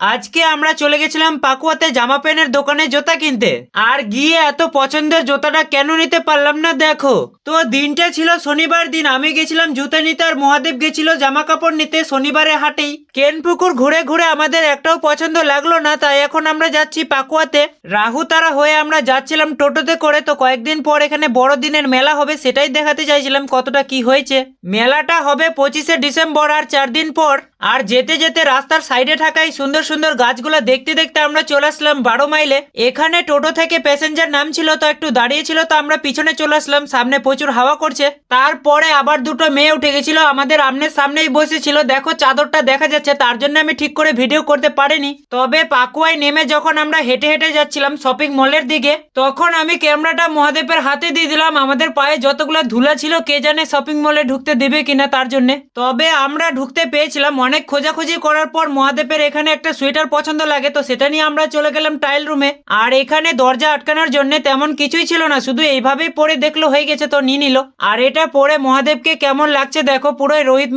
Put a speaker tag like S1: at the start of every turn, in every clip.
S1: আজকে আমরা চলে গেছিলাম পাকুয়াতে জামা প্যান্টের দোকানে জুতা কিনতে। আর গিয়ে এত পছন্দের জুতাটা কেন নিতে পারলাম না দেখো। তো দিনটা ছিল শনিবার দিন, আমি গেছিলাম জুতা নিতে আর মহাদেব গেছিল জামা কাপড় নিতে শনিবারের হাটেই। কেনপুকুর ঘুরে ঘুরে আমাদের একটাও পছন্দ লাগলো না, তাই এখন আমরা যাচ্ছি পাকুয়াতে। রাহুতারা হয়ে আমরা যাচ্ছিলাম টোটোতে করে। তো কয়েকদিন পর এখানে বড়দিনের মেলা হবে, সেটাই দেখাতে চাইছিলাম কতটা কি হয়েছে। মেলাটা হবে 25শে ডিসেম্বর আর 4 দিন পর। আর যেতে যেতে রাস্তার সাইডে থাকা এই সুন্দর সুন্দর গাছগুলো দেখতে দেখতে আমরা চলে আসলাম 12 মাইলে। এখানে টোটো থেকে প্যাসেঞ্জার নামছিল, তো একটু দাঁড়িয়েছিল, তো আমরা পিছনে চলে আসলাম। সামনে প্রচুর হাওয়া করছে। তারপরে আবার দুটো মেয়ে উঠে গেছিল, আমাদের আমনের সামনেই বসেছিল। দেখো চাদরটা দেখা যাচ্ছে, তার জন্য আমি ঠিক করে ভিডিও করতে পারিনি। তবে পাকুয়ায় নেমে যখন আমরা হেঁটে হেঁটে যাচ্ছিলাম শপিং মলের দিকে, তখন আমি ক্যামেরাটা মহাদেবের হাতে দিয়ে দিলাম। আমাদের পায়ে যতগুলো ধুলা ছিল, কে জানে শপিং মলে ঢুকতে দেবে কিনা তার জন্য। তবে আমরা ঢুকতে পেয়েছিলাম। অনেক খোঁজাখুঁজি করার পর মহাদেবের এখানে একটা সোয়েটার পছন্দ লাগে, তো সেটা নিয়ে আমরা চলে গেলাম টাইল রুমে। আর এখানে দরজা আটকানোর জন্য তেমন কিছুই ছিল না, শুধু এইভাবেই পরে দেখলো হয়ে গেছে, তো নিয়ে নিল। আর এটা পরে মহাদেবকে কেমন লাগছে দেখো, পুরো রোহিত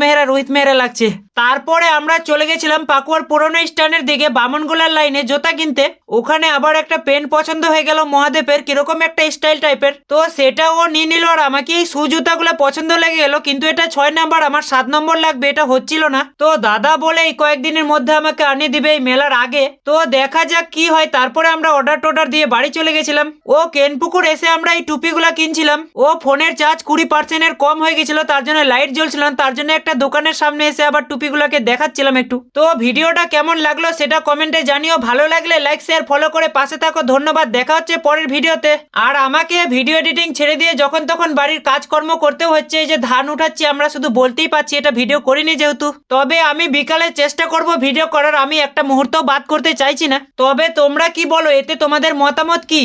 S1: মেহরা লাগছে। তারপরে আমরা চলে গেছিলাম পাকুয়ার পুরনো স্ট্যান্ডের দিকে বামনগোলার লাইনে জুতা কিনতে। ওখানে আবার একটা পেন পছন্দ হয়ে গেল মহাদেবের, কিরকম একটা স্টাইল টাইপের, তো সেটা ও নিয়ে নিল। আর আমাকে এই শু জুতাগুলো পছন্দ লেগে গেল, কিন্তু এটা 6 নাম্বার, আমার 7 নম্বর লাগবে, এটা হচ্ছিল না। তো দাদা বলে এই কয়েকদিনের মধ্যে আমাকে আনিয়ে দিবে এই মেলার আগে। তো দেখা যাক কি হয়। তারপরে আমরা অর্ডার টোডার দিয়ে বাড়ি চলে গেছিলাম। ও কেনপুকুর এসে আমরা এই টুপিগুলা কিনছিলাম। ও ফোনের চার্জ 20% কম হয়ে গেছিল, তার জন্য লাইট জ্বলছিল না, তার জন্য একটা দোকানের সামনে এসে আবার টুপিগুলাকে দেখাচ্ছিলাম একটু। তো ভিডিওটা কেমন লাগলো সেটা কমেন্টে জানিও। ভালো লাগলে লাইক শেয়ার ফলো করে পাশে থাকো। ধন্যবাদ, দেখা হচ্ছে পরের ভিডিওতে। আর আমাকে ভিডিও এডিটিং ছেড়ে দিয়ে যখন তখন বাড়ির কাজকর্ম করতেও হচ্ছে। এই যে ধান উঠাচ্ছি, আমরা শুধু বলতেই পাচ্ছি, এটা ভিডিও করিনি যেহেতু। তবে আমি বিকালে চেষ্টা করব ভিডিও করার, আমি একটা মুহূর্ত বাদ করতে চাইছি না। তবে তোমরা কি বলো, এতে তোমাদের মতামত কি?